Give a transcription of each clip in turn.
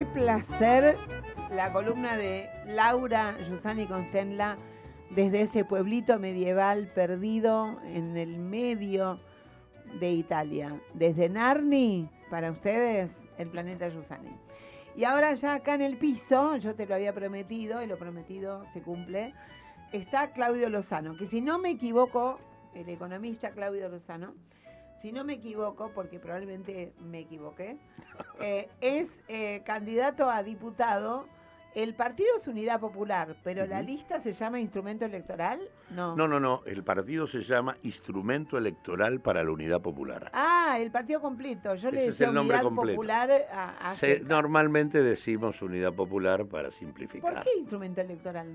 Qué placer la columna de Laura Giussani Constenla desde ese pueblito medieval perdido en el medio de Italia. Desde Narni, para ustedes, el planeta Giussani. Y ahora ya acá en el piso, yo te lo había prometido y lo prometido se cumple, está Claudio Lozano, que si no me equivoco, el economista Claudio Lozano, si no me equivoco, porque probablemente me equivoqué, es candidato a diputado. El partido es Unidad Popular, pero la lista se llama Instrumento Electoral, ¿no? No. El partido se llama Instrumento Electoral para la Unidad Popular. Ah, el partido completo. Yo le Ese es decía el nombre Unidad completo. Popular a secas. Normalmente decimos Unidad Popular para simplificar. ¿Por qué Instrumento Electoral?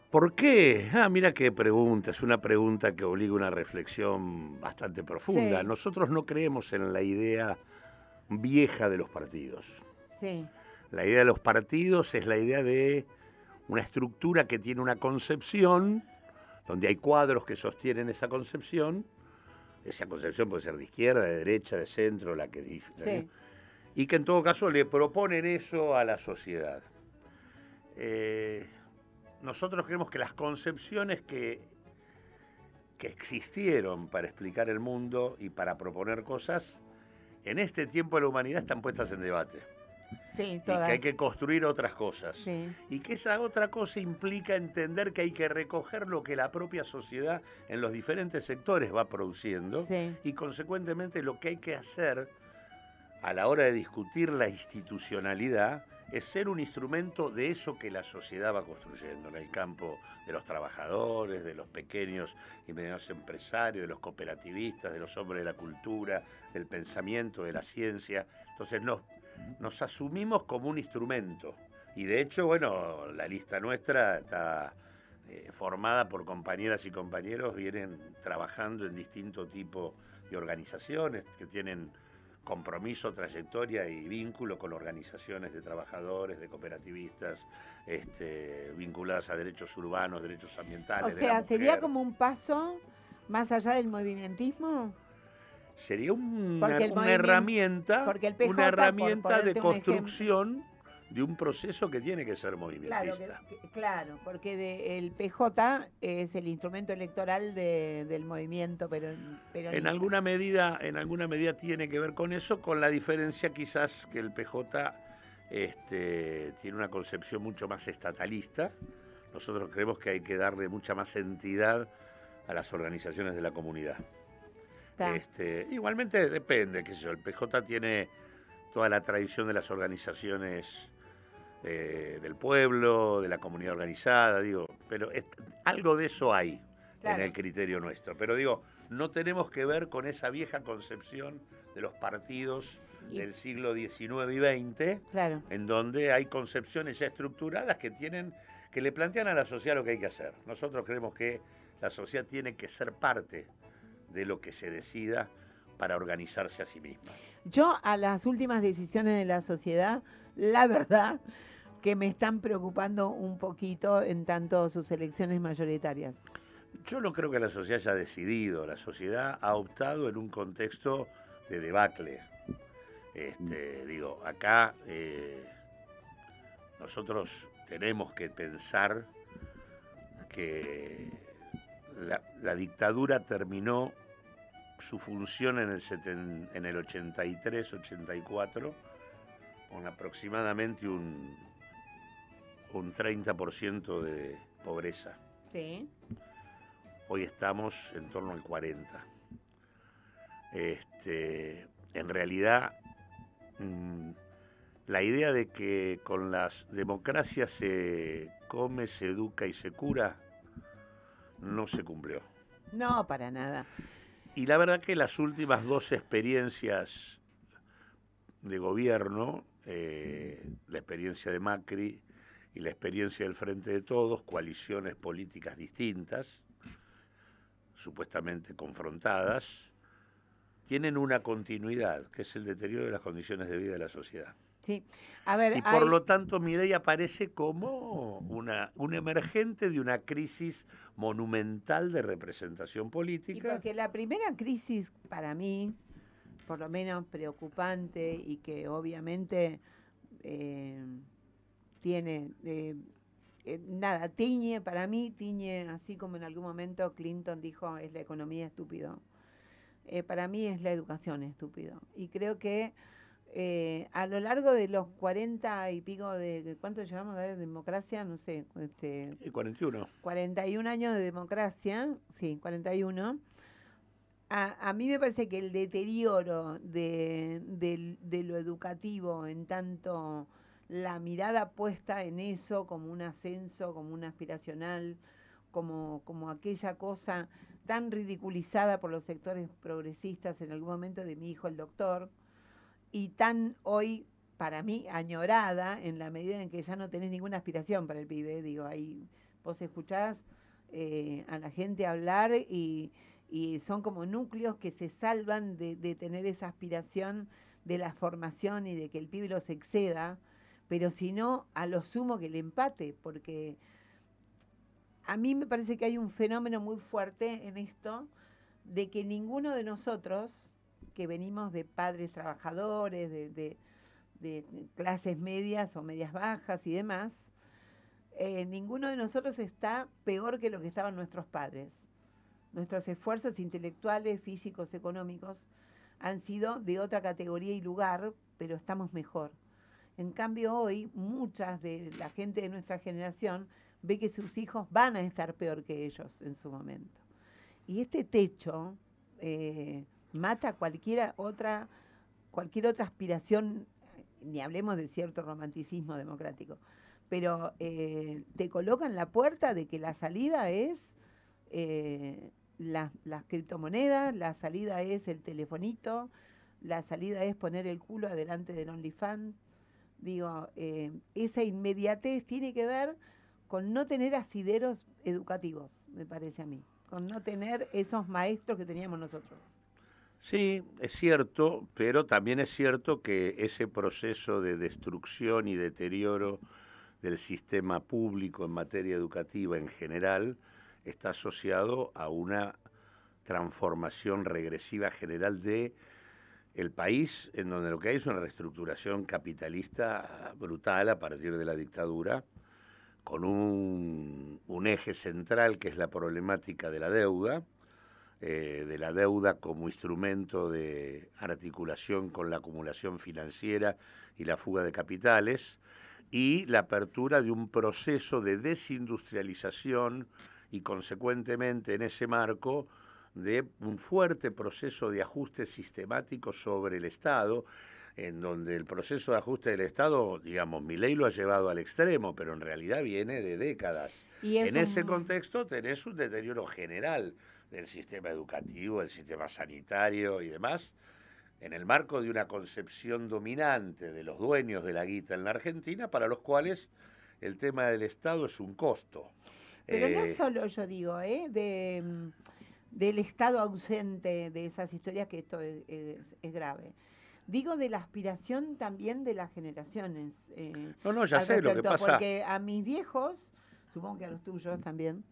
¿Por qué? Mira qué pregunta. Es una pregunta que obliga a una reflexión bastante profunda. Sí. Nosotros no creemos en la idea vieja de los partidos. Sí. La idea de los partidos es la idea de una estructura que tiene una concepción, donde hay cuadros que sostienen esa concepción. Esa concepción puede ser de izquierda, de derecha, de centro, la que Sí. y que en todo caso le proponen eso a la sociedad. Nosotros creemos que las concepciones que existieron para explicar el mundo y para proponer cosas, en este tiempo de la humanidad están puestas en debate. Sí, Y todas. que hay que construir otras cosas. Sí. Y que esa otra cosa implica entender que hay que recoger lo que la propia sociedad en los diferentes sectores va produciendo. Sí. Y consecuentemente lo que hay que hacer a la hora de discutir la institucionalidad es ser un instrumento de eso que la sociedad va construyendo en el campo de los trabajadores, de los pequeños y medianos empresarios, de los cooperativistas, de los hombres de la cultura, del pensamiento, de la ciencia. Entonces nos asumimos como un instrumento. Y de hecho, bueno, la lista nuestra está formada por compañeras y compañeros, vienen trabajando en distinto tipo de organizaciones que tienen compromiso, trayectoria y vínculo con organizaciones de trabajadores, de cooperativistas, vinculadas a derechos urbanos, derechos ambientales. O sea, ¿sería como un paso más allá del movimentismo? Sería una Porque herramienta, porque el PJ, una herramienta por de ponerte un construcción de un proceso que tiene que ser movimentista. Claro, porque el PJ es el instrumento electoral del movimiento peronista. En alguna medida tiene que ver con eso, con la diferencia quizás que el PJ tiene una concepción mucho más estatalista. Nosotros creemos que hay que darle mucha más entidad a las organizaciones de la comunidad. Igualmente depende, qué sé yo, el PJ tiene toda la tradición de las organizaciones del pueblo, de la comunidad organizada, pero algo de eso hay en el criterio nuestro. Pero no tenemos que ver con esa vieja concepción de los partidos del siglo XIX y XX, en donde hay concepciones ya estructuradas que le plantean a la sociedad lo que hay que hacer. Nosotros creemos que la sociedad tiene que ser parte de lo que se decida para organizarse a sí misma. Yo a las últimas decisiones de la sociedad, la verdad que me están preocupando un poquito en tanto sus elecciones mayoritarias. Yo no creo que la sociedad haya decidido, la sociedad ha optado en un contexto de debacle. Acá nosotros tenemos que pensar que la dictadura terminó su función en el 83, 84, con aproximadamente un 30% de pobreza. Sí. Hoy estamos en torno al 40%. En realidad, la idea de que con las democracias se come, se educa y se cura, no se cumplió. No, para nada. Y la verdad que las últimas dos experiencias de gobierno, la experiencia de Macri y la experiencia del Frente de Todos, coaliciones políticas distintas, supuestamente confrontadas, tienen una continuidad, que es el deterioro de las condiciones de vida de la sociedad. Sí. A ver, y por lo tanto Milei aparece como un emergente de una crisis monumental de representación política. Y porque la primera crisis para mí, por lo menos preocupante y que obviamente tiene, para mí tiñe, así como en algún momento Clinton dijo, es la economía estúpido. Para mí es la educación estúpido. Y creo que a lo largo de los 40 y pico ¿cuánto llevamos de democracia? No sé. 41. 41 años de democracia, sí, 41. A mí me parece que el deterioro de lo educativo, en tanto la mirada puesta en eso como un ascenso, como un aspiracional, como aquella cosa tan ridiculizada por los sectores progresistas en algún momento de mi hijo el doctor, y tan hoy, para mí, añorada en la medida en que ya no tenés ninguna aspiración para el pibe. Digo, ahí vos escuchás a la gente hablar y son como núcleos que se salvan de tener esa aspiración de la formación y de que el pibe los exceda, pero si no, a lo sumo que le empate, porque a mí me parece que hay un fenómeno muy fuerte en esto, de que ninguno de nosotros, que venimos de padres trabajadores, de clases medias o medias bajas y demás, ninguno de nosotros está peor que lo que estaban nuestros padres. Nuestros esfuerzos intelectuales, físicos, económicos han sido de otra categoría y lugar, pero estamos mejor. En cambio hoy, muchas de la gente de nuestra generación ve que sus hijos van a estar peor que ellos en su momento. Y este techo mata cualquier otra aspiración, ni hablemos de cierto romanticismo democrático, pero te coloca en la puerta de que la salida es las criptomonedas, la salida es el telefonito, la salida es poner el culo adelante del OnlyFans. Digo, esa inmediatez tiene que ver con no tener asideros educativos, me parece a mí, con no tener esos maestros que teníamos nosotros. Sí, es cierto, pero también es cierto que ese proceso de destrucción y deterioro del sistema público en materia educativa en general está asociado a una transformación regresiva general de el país, en donde lo que hay es una reestructuración capitalista brutal a partir de la dictadura, con un eje central que es la problemática de la deuda como instrumento de articulación con la acumulación financiera y la fuga de capitales, y la apertura de un proceso de desindustrialización y consecuentemente en ese marco de un fuerte proceso de ajuste sistemático sobre el Estado, en donde el proceso de ajuste del Estado, digamos, Milei lo ha llevado al extremo, pero en realidad viene de décadas. Y en ese contexto tenés un deterioro general del sistema educativo, del sistema sanitario y demás, en el marco de una concepción dominante de los dueños de la guita en la Argentina, para los cuales el tema del Estado es un costo. Pero no solo, yo digo, del Estado ausente de esas historias, que esto es grave. Digo de la aspiración también de las generaciones. No, ya sé lo que pasa. Porque a mis viejos, supongo que a los tuyos también,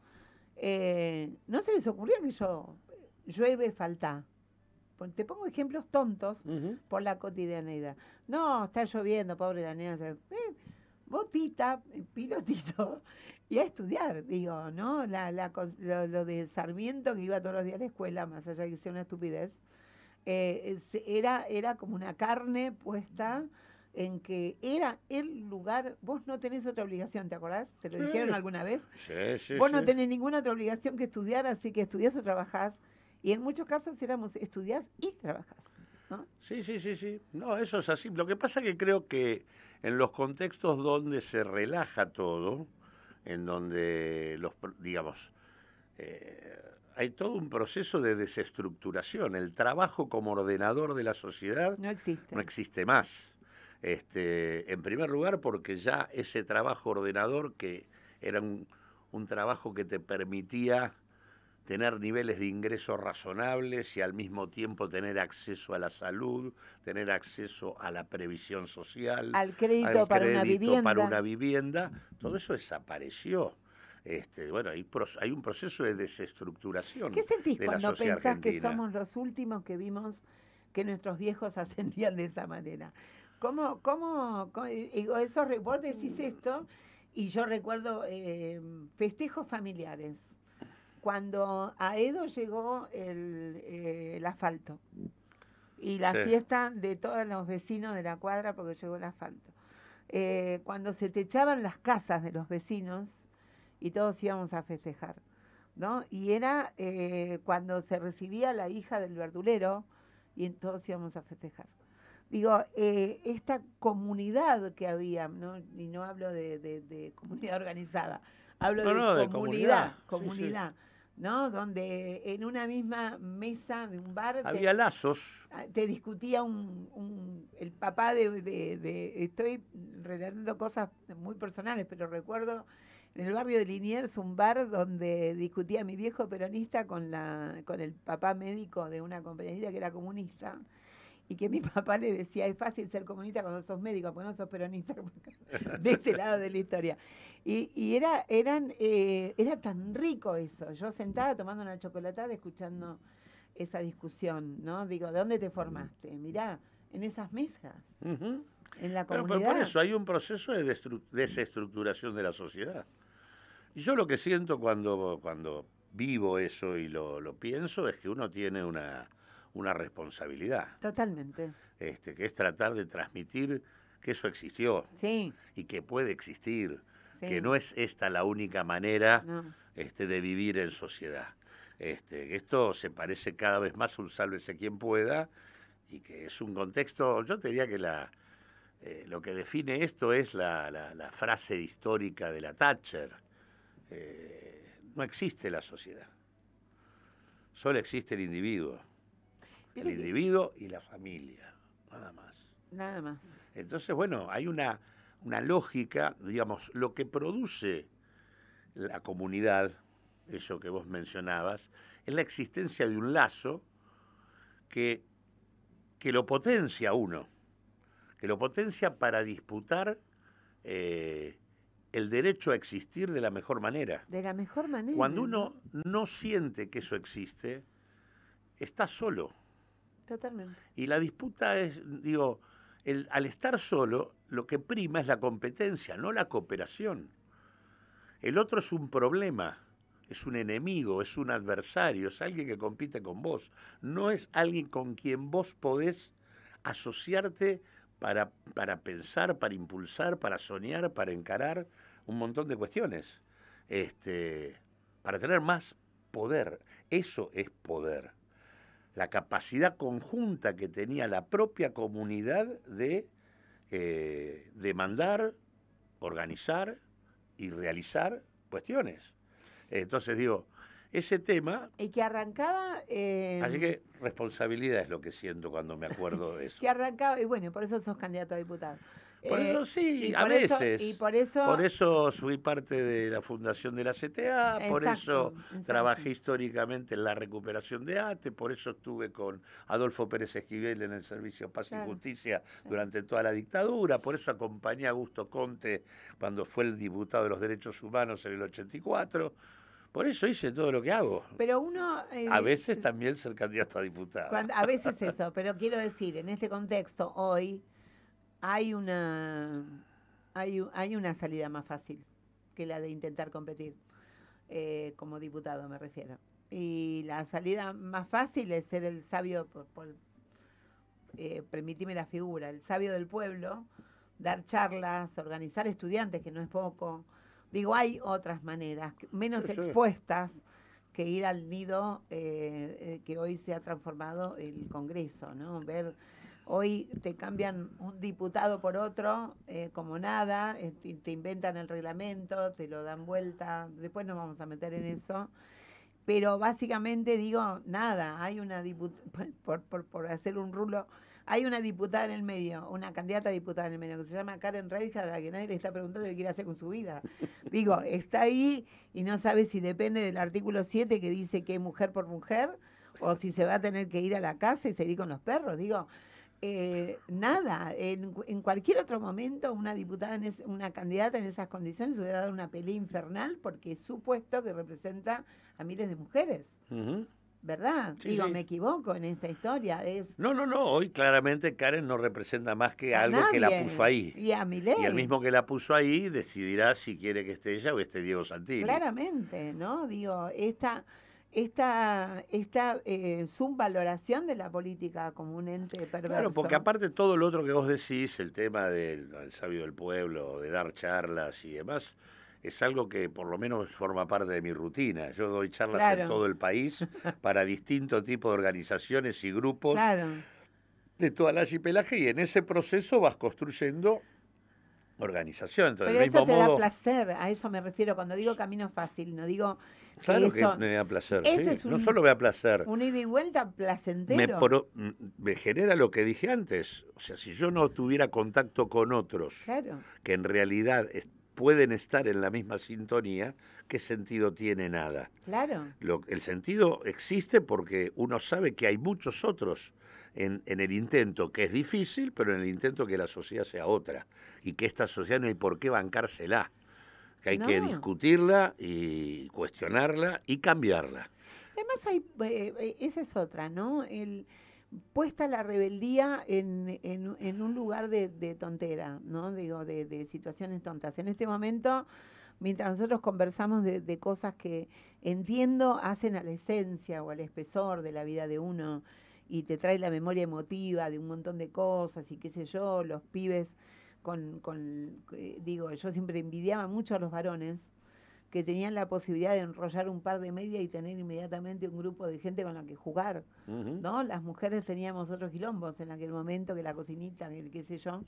no se les ocurrió que llueve, falta. Te pongo ejemplos tontos por la cotidianeidad. No, está lloviendo, pobre la nena. Botita, pilotito, y a estudiar, digo, ¿no? Lo de Sarmiento, que iba todos los días a la escuela, más allá de que sea una estupidez, era como una carne puesta en que era el lugar. Vos no tenés otra obligación, ¿te acordás? ¿Te lo dijeron alguna vez? Sí. Vos no tenés ninguna otra obligación que estudiar, así que estudiás o trabajás. Y en muchos casos éramos estudiás y trabajás, ¿no? Sí. No, eso es así. Lo que pasa es que creo que en los contextos donde se relaja todo, en donde hay todo un proceso de desestructuración. El trabajo como ordenador de la sociedad no existe más. En primer lugar, porque ya ese trabajo ordenador, que era un trabajo que te permitía tener niveles de ingresos razonables y al mismo tiempo tener acceso a la salud, tener acceso a la previsión social, al crédito para una vivienda, todo eso desapareció. Hay un proceso de desestructuración. ¿Qué sentís de cuando la sociedad pensás argentina? Que somos los últimos que vimos que nuestros viejos ascendían de esa manera? Vos decís esto, y yo recuerdo festejos familiares. Cuando a Edo llegó el asfalto y la Sí. fiesta de todos los vecinos de la cuadra porque llegó el asfalto. Cuando se techaban las casas de los vecinos y todos íbamos a festejar, ¿no? Y era cuando se recibía la hija del verdulero y todos íbamos a festejar. Digo, esta comunidad que había, ¿no? Y no hablo de comunidad organizada, hablo No, de no, de comunidad, comunidad. Sí, sí. ¿no? Donde en una misma mesa de un bar Había lazos. te discutía el papá estoy relatando cosas muy personales, pero recuerdo en el barrio de Liniers un bar donde discutía mi viejo peronista con el papá médico de una compañerita que era comunista, y que mi papá le decía, es fácil ser comunista cuando sos médico, porque no sos peronista, de este lado de la historia. Y era tan rico eso. Yo sentada tomando una chocolatada escuchando esa discusión, ¿no? Digo, ¿de dónde te formaste? Mirá, en esas mesas, Ujú. en la Pero comunidad. por eso hay un proceso de desestructuración de la sociedad. Y yo lo que siento cuando vivo eso y lo pienso es que uno tiene una responsabilidad, Totalmente. que es tratar de transmitir que eso existió Sí, y que puede existir, sí. que no es esta la única manera No. de vivir en sociedad. Que esto se parece cada vez más a un sálvese quien pueda y que es un contexto, yo te diría que lo que define esto es la frase histórica de la Thatcher. No existe la sociedad, solo existe el individuo. El Viste que- individuo y la familia, nada más. Nada más. Entonces, bueno, hay una lógica, digamos, lo que produce la comunidad, eso que vos mencionabas, es la existencia de un lazo que lo potencia a uno, que lo potencia para disputar el derecho a existir de la mejor manera. De la mejor manera. Cuando uno no siente que eso existe, está solo. Totalmente. Y la disputa es, digo, al estar solo, lo que prima es la competencia, no la cooperación. El otro es un problema, es un enemigo, es un adversario, es alguien que compite con vos. No es alguien con quien vos podés asociarte para pensar, para impulsar, para soñar, para encarar un montón de cuestiones. Para tener más poder. Eso es poder. La capacidad conjunta que tenía la propia comunidad de demandar, organizar y realizar cuestiones. Entonces digo, ese tema, Y que arrancaba... así que responsabilidad es lo que siento cuando me acuerdo de eso. que arrancaba, y bueno, por eso sos candidato a diputado. Por eso sí, y a por eso- veces. y por eso... Por eso fui parte de la fundación de la CTA, por Exacto, eso exacto. trabajé históricamente en la recuperación de ATE, por eso estuve con Adolfo Pérez Esquivel en el Servicio Paz Claro, y Justicia durante toda la dictadura, por eso acompañé a Augusto Conte cuando fue el diputado de los Derechos Humanos en el 84, por eso hice todo lo que hago. Pero uno... A veces también ser candidato a diputado. a veces eso, pero quiero decir, en este contexto, hoy, hay una salida más fácil que la de intentar competir, como diputado me refiero. Y la salida más fácil es ser el sabio, permitime la figura, el sabio del pueblo, dar charlas, organizar estudiantes, que no es poco. Digo, hay otras maneras, menos Sí, sí. expuestas que ir al nido que hoy se ha transformado el Congreso, ¿no? Hoy te cambian un diputado por otro como nada, te inventan el reglamento, te lo dan vuelta, después nos vamos a meter en eso. Pero básicamente digo, nada, hay una diputada, por hacer un rulo, hay una diputada en el medio, una candidata a diputada en el medio, que se llama Karen Reija, a la que nadie le está preguntando qué quiere hacer con su vida. Digo, está ahí y no sabe si depende del artículo 7 que dice que es mujer por mujer, o si se va a tener que ir a la casa y seguir con los perros. Digo, nada, en cualquier otro momento una diputada, una candidata en esas condiciones hubiera dado una pelea infernal porque es su puesto que representa a miles de mujeres. Ujú. ¿verdad? Sí, Digo, sí. me equivoco en esta historia. Es No, no, no, hoy claramente Karen no representa más que a algo que la nadie. puso ahí. Y a Y el Milei, mismo que la puso ahí decidirá si quiere que esté ella o esté Diego Santilli. claramente, ¿no? Digo, esta subvaloración de la política como un ente Claro, porque perverso. aparte todo lo otro que vos decís, el tema del sabio del pueblo, de dar charlas y demás, es algo que por lo menos forma parte de mi rutina. Yo doy charlas en Claro, todo el país para distintos tipos de organizaciones y grupos claro. de toda la archipelaje y en ese proceso vas construyendo organización. Entonces, Pero del eso mismo te da modo, placer, a eso me refiero cuando digo camino fácil, no digo que claro que eso, me da placer, ese sí. es No solo me da placer, un ida y vuelta placentero. me genera lo que dije antes. O sea, si yo no tuviera contacto con otros Claro, que en realidad pueden estar en la misma sintonía, ¿qué sentido tiene nada? claro. El sentido existe porque uno sabe que hay muchos otros en el intento, que es difícil, pero en el intento que la sociedad sea otra y que esta sociedad no hay por qué bancársela, que hay que No. discutirla y cuestionarla y cambiarla. Además esa es otra, ¿no? Puesta la rebeldía en un lugar de tontera, ¿no? Digo, de situaciones tontas. En este momento, mientras nosotros conversamos de cosas que entiendo hacen a la esencia o al espesor de la vida de uno y te trae la memoria emotiva de un montón de cosas y qué sé yo, los pibes digo, yo siempre envidiaba mucho a los varones que tenían la posibilidad de enrollar un par de medias y tener inmediatamente un grupo de gente con la que jugar, Ujú. ¿no? Las mujeres teníamos otros quilombos en aquel momento, que la cocinita, que el qué sé yo,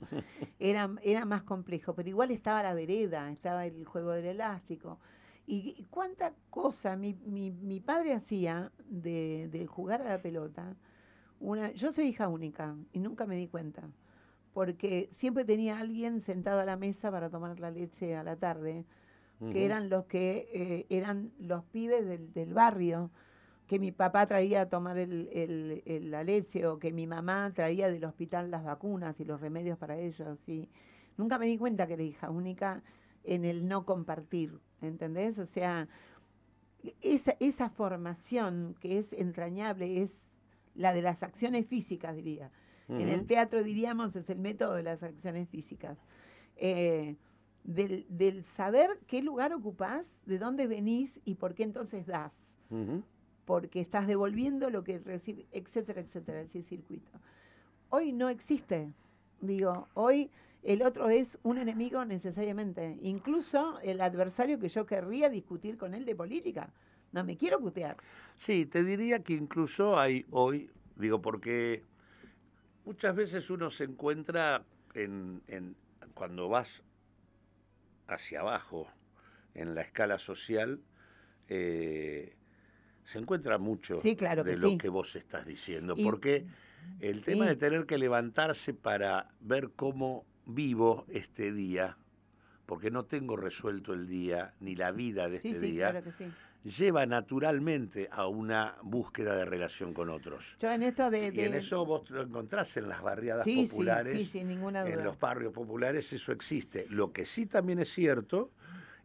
era más complejo, pero igual estaba la vereda, estaba el juego del elástico. Y cuánta cosa mi padre hacía de jugar a la pelota. Yo soy hija única y nunca me di cuenta, porque siempre tenía alguien sentado a la mesa para tomar la leche a la tarde, que Ujú. eran los que eran los pibes del barrio, que mi papá traía a tomar la leche o que mi mamá traía del hospital las vacunas y los remedios para ellos. Y nunca me di cuenta que era hija única en el no compartir, ¿entendés? O sea, esa formación que es entrañable es la de las acciones físicas, diría. En el Ujú. teatro diríamos es el método de las acciones físicas. Eh, del saber qué lugar ocupás, de dónde venís y por qué entonces das. Ujú. Porque estás devolviendo lo que recibes, etcétera, etcétera, ese circuito. Hoy no existe. Digo, hoy el otro es un enemigo necesariamente. Incluso el adversario que yo querría discutir con él de política. No me quiero putear. Sí, te diría que incluso hay hoy, digo, porque muchas veces uno se encuentra cuando vas hacia abajo en la escala social, eh, se encuentra mucho Sí, claro que de lo sí. que vos estás diciendo, Y porque el tema de sí, tener que levantarse para ver cómo vivo este día, porque no tengo resuelto el día ni la vida de sí, este sí, día, claro que sí. lleva naturalmente a una búsqueda de relación con otros. Yo en esto Y en eso vos lo encontrás en las barriadas sí, sí, sí, populares, sin ninguna en duda. los barrios populares, eso existe. Lo que sí también es cierto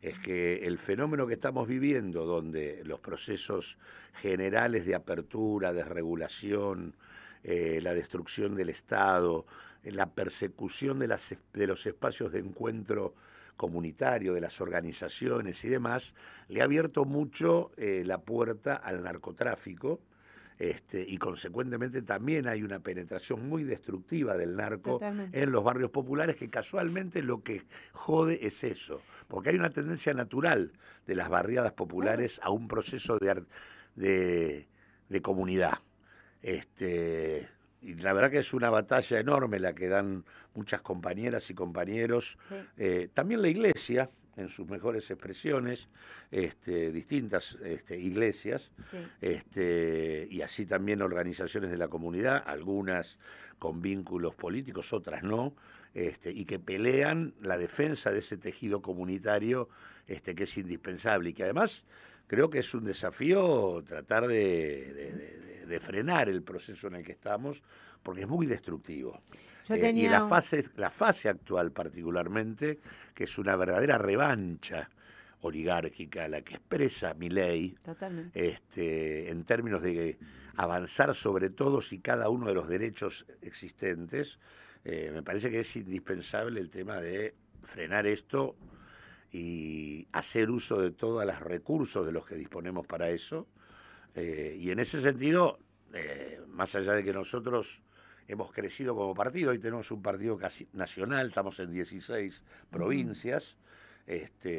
es que el fenómeno que estamos viviendo, donde los procesos generales de apertura, desregulación, la destrucción del Estado, la persecución de los espacios de encuentro comunitario, de las organizaciones y demás, le ha abierto mucho la puerta al narcotráfico. Y consecuentemente también hay una penetración muy destructiva del narco Totalmente. en los barrios populares, que casualmente lo que jode es eso, porque hay una tendencia natural de las barriadas Claro. populares a un proceso de, de comunidad. Y la verdad que es una batalla enorme la que dan muchas compañeras y compañeros, Sí, también la iglesia, en sus mejores expresiones, distintas iglesias, sí. y así también organizaciones de la comunidad, algunas con vínculos políticos, otras no, y que pelean la defensa de ese tejido comunitario que es indispensable y que además creo que es un desafío tratar de frenar el proceso en el que estamos, porque es muy destructivo. Yo Y tenía la fase actual particularmente, que es una verdadera revancha, oligárquica, la que expresa Milei, Totalmente. en términos de avanzar sobre todos y cada uno de los derechos existentes, me parece que es indispensable el tema de frenar esto y hacer uso de todos los recursos de los que disponemos para eso. Y en ese sentido, más allá de que nosotros hemos crecido como partido, hoy tenemos un partido casi nacional, estamos en 16 provincias,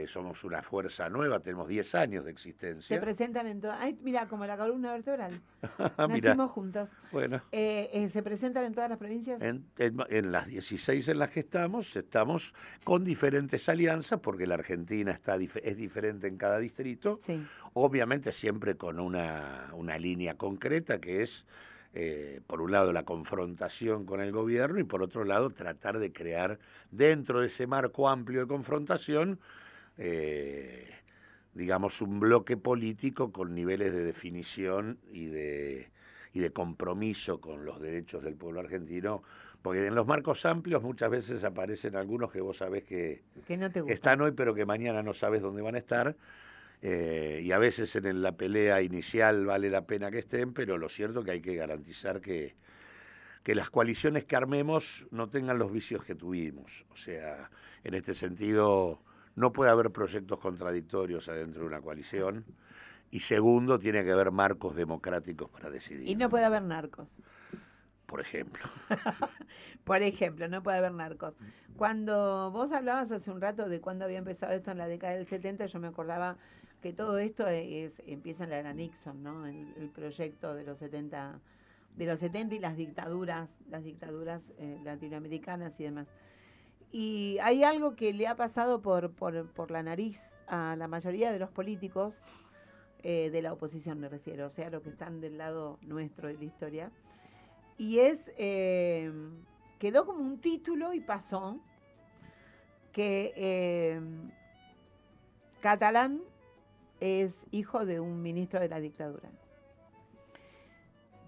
somos una fuerza nueva, tenemos 10 años de existencia. Se presentan en todas... Ay, mira, como la columna vertebral. Mirá, Nacimos juntos. bueno, ¿Se presentan en todas las provincias? en las 16 en las que estamos con diferentes alianzas, porque la Argentina es diferente en cada distrito, Sí. obviamente siempre con una línea concreta que es, por un lado, la confrontación con el gobierno y por otro lado, tratar de crear dentro de ese marco amplio de confrontación, digamos, un bloque político con niveles de definición y de compromiso con los derechos del pueblo argentino, porque en los marcos amplios muchas veces aparecen algunos que vos sabés que no te gustan. Están hoy, pero que mañana no sabes dónde van a estar. Y a veces en la pelea inicial vale la pena que estén, pero lo cierto es que hay que garantizar que las coaliciones que armemos no tengan los vicios que tuvimos. O sea, en este sentido, no puede haber proyectos contradictorios adentro de una coalición. Y segundo, tiene que haber marcos democráticos para decidir. Y no puede haber narcos. Por ejemplo. Por ejemplo, no puede haber narcos. Cuando vos hablabas hace un rato de cuándo había empezado esto en la década del 70, yo me acordaba que todo esto empieza en la era Nixon, ¿no? El proyecto de los 70 y las dictaduras latinoamericanas y demás. Y hay algo que le ha pasado por la nariz a la mayoría de los políticos, de la oposición me refiero, o sea, los que están del lado nuestro de la historia, y quedó como un título y pasó que Catalán es hijo de un ministro de la dictadura.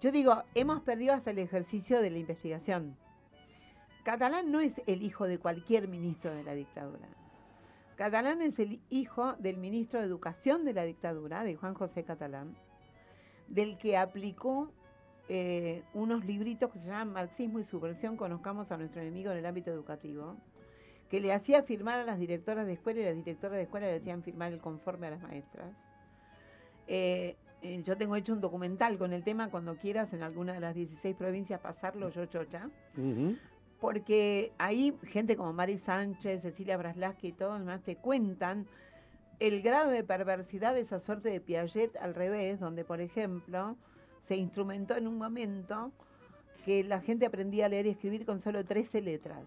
Yo digo, hemos perdido hasta el ejercicio de la investigación. Catalán no es el hijo de cualquier ministro de la dictadura. Catalán es el hijo del ministro de Educación de la dictadura, de Juan José Catalán, del que aplicó unos libritos que se llaman Marxismo y Subversión, conozcamos a nuestro enemigo en el ámbito educativo, que le hacía firmar a las directoras de escuela y las directoras de escuela le hacían firmar el conforme a las maestras. Yo tengo hecho un documental con el tema, cuando quieras en alguna de las 16 provincias pasarlo, yo chocha. Porque ahí gente como Mari Sánchez, Cecilia Braslavsky y todos demás te cuentan el grado de perversidad de esa suerte de Piaget al revés, donde, por ejemplo, se instrumentó en un momento que la gente aprendía a leer y escribir con solo 13 letras,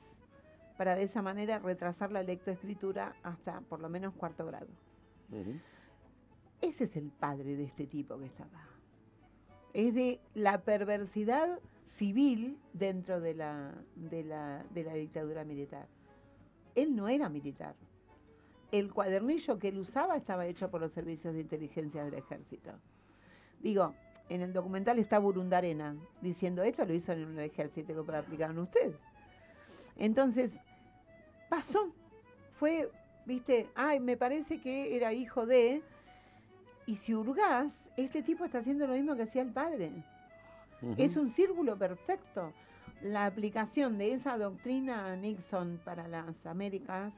para de esa manera retrasar la lectoescritura hasta por lo menos cuarto grado. Ese es el padre de este tipo que está acá. Es de la perversidad civil dentro de la dictadura militar. Él no era militar. El cuadernillo que él usaba estaba hecho por los servicios de inteligencia del ejército. Digo, en el documental está Burundarena diciendo esto lo hizo en el ejército que aplicaron ustedes. Entonces, pasó. Fue, viste, ay, me parece que era hijo de... Y si hurgás, este tipo está haciendo lo mismo que hacía el padre. Es un círculo perfecto. La aplicación de esa doctrina Nixon para las Américas,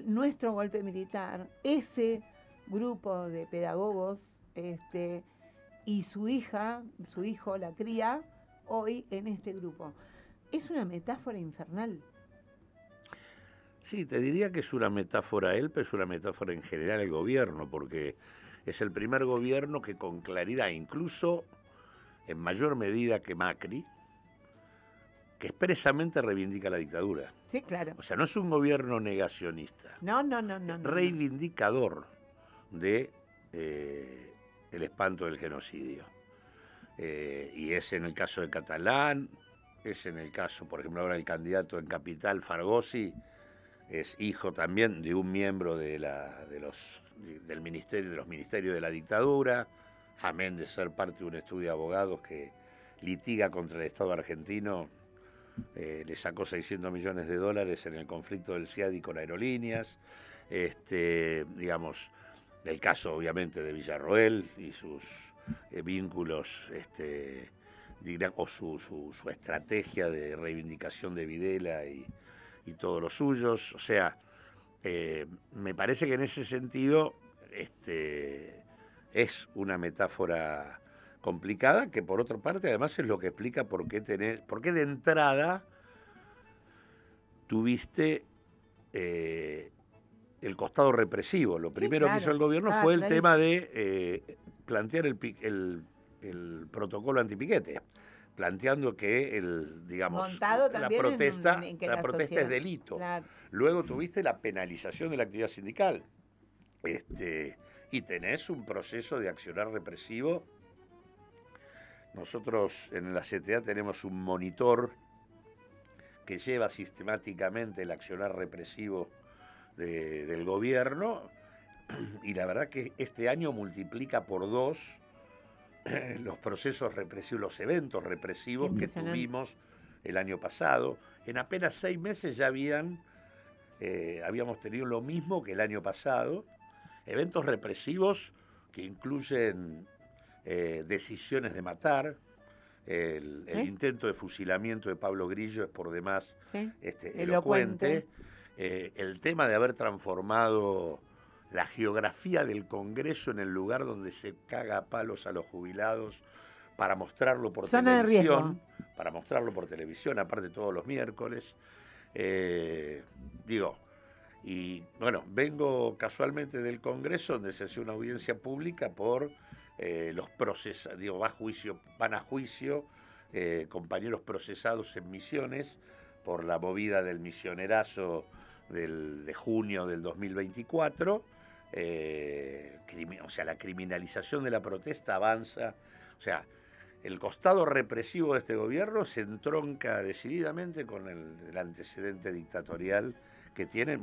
nuestro golpe militar, ese grupo de pedagogos y su hijo, la cría, hoy en este grupo. Es una metáfora infernal. Sí, te diría que es una metáfora él, pero es una metáfora en general el gobierno, porque es el primer gobierno que con claridad, incluso en mayor medida que Macri, que expresamente reivindica la dictadura. Sí, claro. O sea, no es un gobierno negacionista. No. Reivindicador de el espanto del genocidio. Y es en el caso de Catalán, es en el caso, por ejemplo, ahora el candidato en Capital, Fargosi, es hijo también de un miembro de los ministerios de la dictadura, amén de ser parte de un estudio de abogados que litiga contra el Estado argentino, le sacó $600 millones en el conflicto del CIADI con aerolíneas. digamos, del caso obviamente de Villarroel y sus vínculos, o su estrategia de reivindicación de Videla y todos los suyos. O sea, me parece que en ese sentido es una metáfora complicada, que por otra parte además es lo que explica por qué de entrada tuviste el costado represivo. Lo primero que hizo el gobierno fue el tema de plantear el protocolo antipiquete, planteando que la protesta es delito. Claro. Luego tuviste la penalización de la actividad sindical. Y tenés un proceso de accionar represivo. Nosotros en la CTA tenemos un monitor que lleva sistemáticamente el accionar represivo del gobierno, y la verdad que este año multiplica por 2 los procesos represivos, los eventos represivos que tuvimos el año pasado. En apenas 6 meses ya habíamos tenido lo mismo que el año pasado, eventos represivos que incluyen decisiones de matar. El intento de fusilamiento de Pablo Grillo es por demás elocuente. El tema de haber transformado la geografía del Congreso en el lugar donde se caga a palos a los jubilados para mostrarlo por televisión. Para mostrarlo por televisión, aparte todos los miércoles. Y bueno, vengo casualmente del Congreso, donde se hace una audiencia pública por los procesados, van a juicio compañeros procesados en Misiones por la movida del misionerazo de junio del 2024. O sea, la criminalización de la protesta avanza. O sea, el costado represivo de este gobierno se entronca decididamente con el antecedente dictatorial que tienen,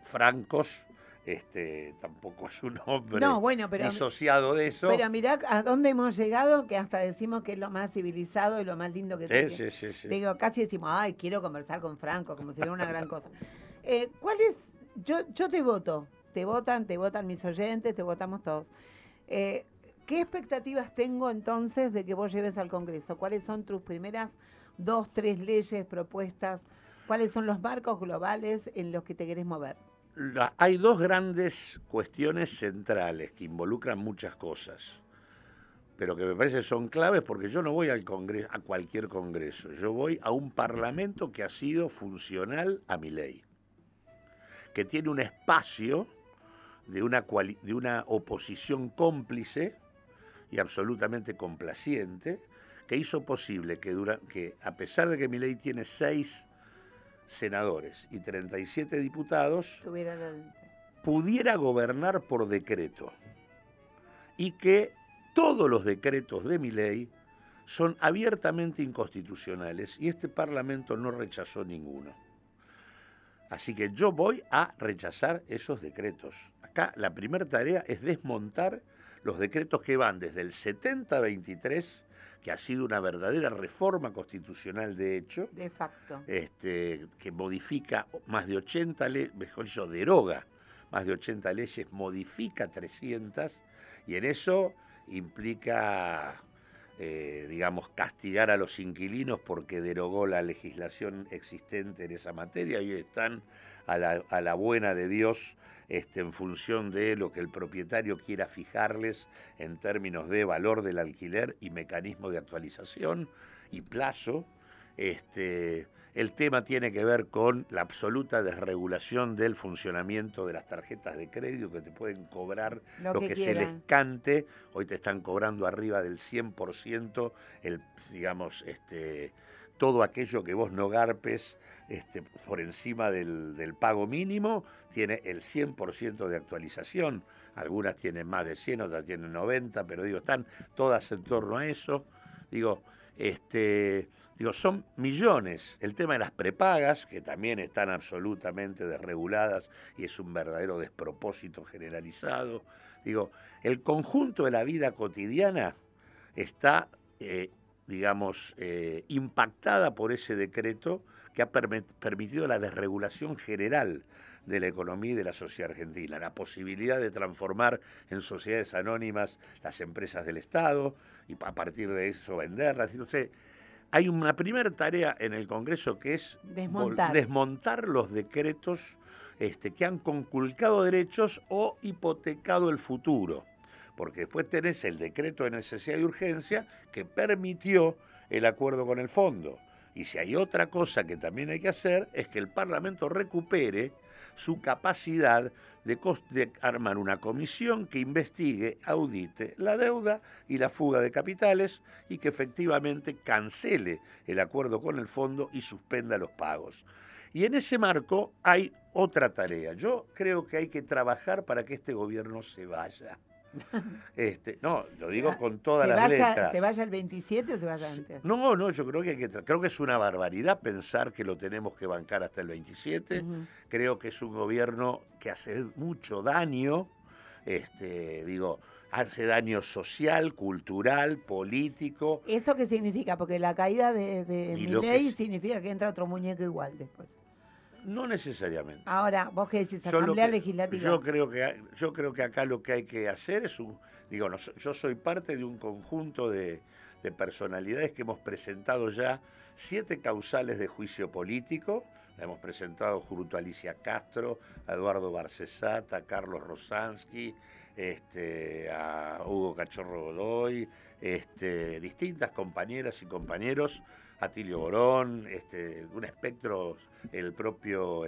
francos. Tampoco es un hombre disociado de eso. Pero mirá a dónde hemos llegado, que hasta decimos que es lo más civilizado y lo más lindo que tiene. Sí. Digo, casi decimos, ay, quiero conversar con Franco, como si fuera una gran cosa. ¿Cuál es? Yo te voto, te votan mis oyentes, te votamos todos. ¿Qué expectativas tengo entonces de que vos lleves al Congreso? ¿Cuáles son tus primeras 2, 3 leyes, propuestas? ¿Cuáles son los marcos globales en los que te querés mover? Hay 2 grandes cuestiones centrales que involucran muchas cosas, pero que me parece son claves, porque yo no voy al Congreso, a cualquier Congreso. Yo voy a un Parlamento que ha sido funcional a Milei, que tiene un espacio de una oposición cómplice y absolutamente complaciente, que hizo posible que a pesar de que Milei tiene 6 senadores y 37 diputados, pudiera gobernar por decreto, y que todos los decretos de Milei son abiertamente inconstitucionales, y este Parlamento no rechazó ninguno. Así que yo voy a rechazar esos decretos. Acá la primera tarea es desmontar los decretos que van desde el 70-23, que ha sido una verdadera reforma constitucional de hecho. De facto. Que modifica más de 80 leyes, mejor dicho, deroga más de 80 leyes, modifica 300, y en eso implica, castigar a los inquilinos porque derogó la legislación existente en esa materia, y hoy están a la buena de Dios, en función de lo que el propietario quiera fijarles en términos de valor del alquiler y mecanismo de actualización y plazo. El tema tiene que ver con la absoluta desregulación del funcionamiento de las tarjetas de crédito, que te pueden cobrar lo que se les cante. Hoy te están cobrando arriba del 100% todo aquello que vos no garpes por encima del pago mínimo, tiene el 100% de actualización. Algunas tienen más de 100, otras tienen 90, pero están todas en torno a eso. Son millones. El tema de las prepagas, que también están absolutamente desreguladas y es un verdadero despropósito generalizado. El conjunto de la vida cotidiana está, impactada por ese decreto que ha permitido la desregulación general de la economía y de la sociedad argentina, la posibilidad de transformar en sociedades anónimas las empresas del Estado y a partir de eso venderlas. Entonces, hay una primera tarea en el Congreso que es desmontar los decretos que han conculcado derechos o hipotecado el futuro. Porque después tenés el decreto de necesidad y urgencia que permitió el acuerdo con el fondo. Y si hay otra cosa que también hay que hacer es que el Parlamento recupere su capacidad de armar una comisión que investigue, audite la deuda y la fuga de capitales y que efectivamente cancele el acuerdo con el fondo y suspenda los pagos. Y en ese marco hay otra tarea. Yo creo que hay que trabajar para que este gobierno se vaya. No, lo digo con todas las letras. ¿Se vaya el 27 o se vaya antes? No, yo creo que creo que es una barbaridad pensar que lo tenemos que bancar hasta el 27. Creo que es un gobierno que hace mucho daño, hace daño social, cultural, político. ¿Eso qué significa? Porque la caída de Milei significa que entra otro muñeco igual después. No necesariamente. Ahora, vos qué decís, Asamblea Legislativa. Yo creo que acá lo que hay que hacer es yo soy parte de un conjunto de personalidades que hemos presentado ya 7 causales de juicio político. La hemos presentado junto a Alicia Castro, a Eduardo Barcesat, a Carlos Rosansky, a Hugo Cachorro Godoy, distintas compañeras y compañeros, Atilio Borón, un espectro, el propio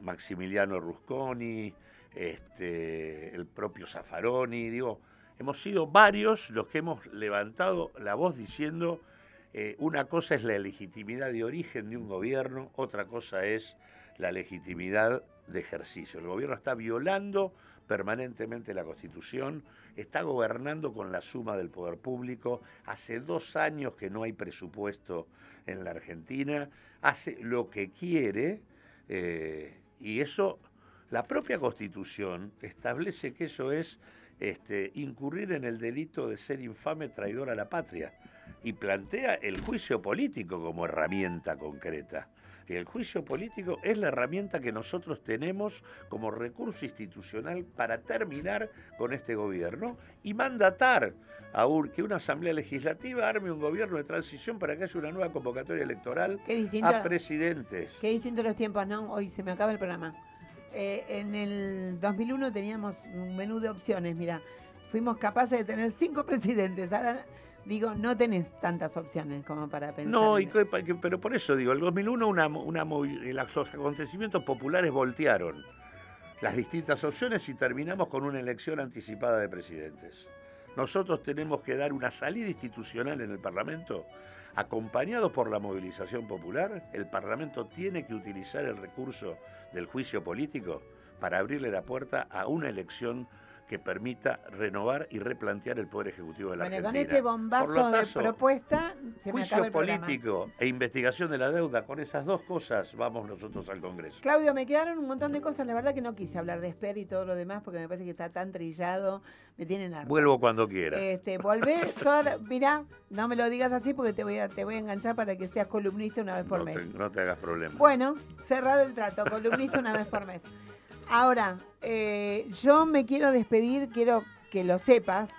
Maximiliano Rusconi, el propio Zaffaroni, hemos sido varios los que hemos levantado la voz diciendo una cosa es la legitimidad de origen de un gobierno, otra cosa es la legitimidad de ejercicio. El gobierno está violando permanentemente la Constitución, está gobernando con la suma del poder público, hace 2 años que no hay presupuesto en la Argentina, hace lo que quiere, y eso, la propia Constitución establece que eso es incurrir en el delito de ser infame traidor a la patria, y plantea el juicio político como herramienta concreta. Y el juicio político es la herramienta que nosotros tenemos como recurso institucional para terminar con este gobierno y mandatar que una asamblea legislativa arme un gobierno de transición para que haya una nueva convocatoria electoral a presidentes. Qué distintos los tiempos, ¿no? Hoy se me acaba el programa. En el 2001 teníamos un menú de opciones, mira, fuimos capaces de tener 5 presidentes, ahora... Digo, no tenés tantas opciones como para pensar. No, pero por eso digo, el 2001 los acontecimientos populares voltearon las distintas opciones y terminamos con una elección anticipada de presidentes. Nosotros tenemos que dar una salida institucional en el Parlamento, acompañados por la movilización popular. El Parlamento tiene que utilizar el recurso del juicio político para abrirle la puerta a una elección que permita renovar y replantear el Poder Ejecutivo de la Argentina. Con este bombazo de propuesta, se me acaba el programa. Juicio político e investigación de la deuda, con esas 2 cosas vamos nosotros al Congreso. Claudio, me quedaron un montón de cosas, la verdad que no quise hablar de Esper y todo lo demás, porque me parece que está tan trillado, me tienen harta. Vuelvo cuando quiera. Volvé, mirá, no me lo digas así porque te voy a enganchar para que seas columnista una vez por mes. No te hagas problema. Bueno, cerrado el trato, columnista una vez por mes. Ahora, yo me quiero despedir, quiero que lo sepas,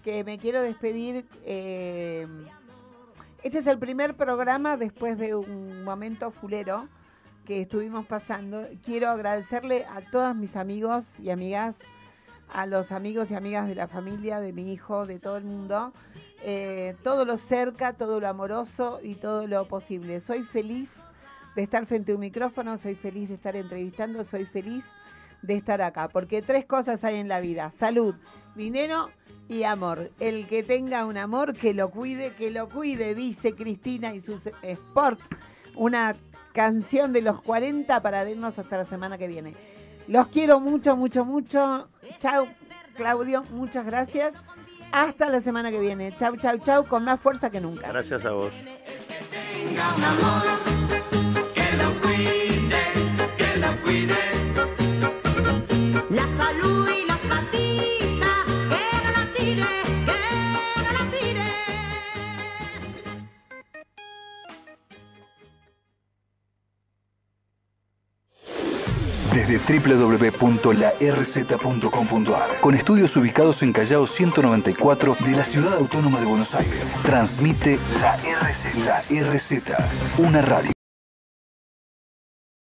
que me quiero despedir. Este es el primer programa después de un momento fulero que estuvimos pasando. Quiero agradecerle a todos mis amigos y amigas, a los amigos y amigas de la familia, de mi hijo, de todo el mundo, todo lo cerca, todo lo amoroso y todo lo posible. Soy feliz de estar frente a un micrófono, soy feliz de estar entrevistando, soy feliz de estar acá, porque 3 cosas hay en la vida: salud, dinero y amor. El que tenga un amor, que lo cuide, dice Cristina y sus Sport, una canción de los 40 para irnos hasta la semana que viene. Los quiero mucho, mucho, mucho. Chau, Claudio, muchas gracias. Hasta la semana que viene. Chau, chau, chau, con más fuerza que nunca. Gracias a vos. Que lo cuide. La salud y las patitas, que no la tire, que no la tire. desde www.larz.com.ar, con estudios ubicados en Callao 194 de la Ciudad Autónoma de Buenos Aires. Transmite la RZ, una radio.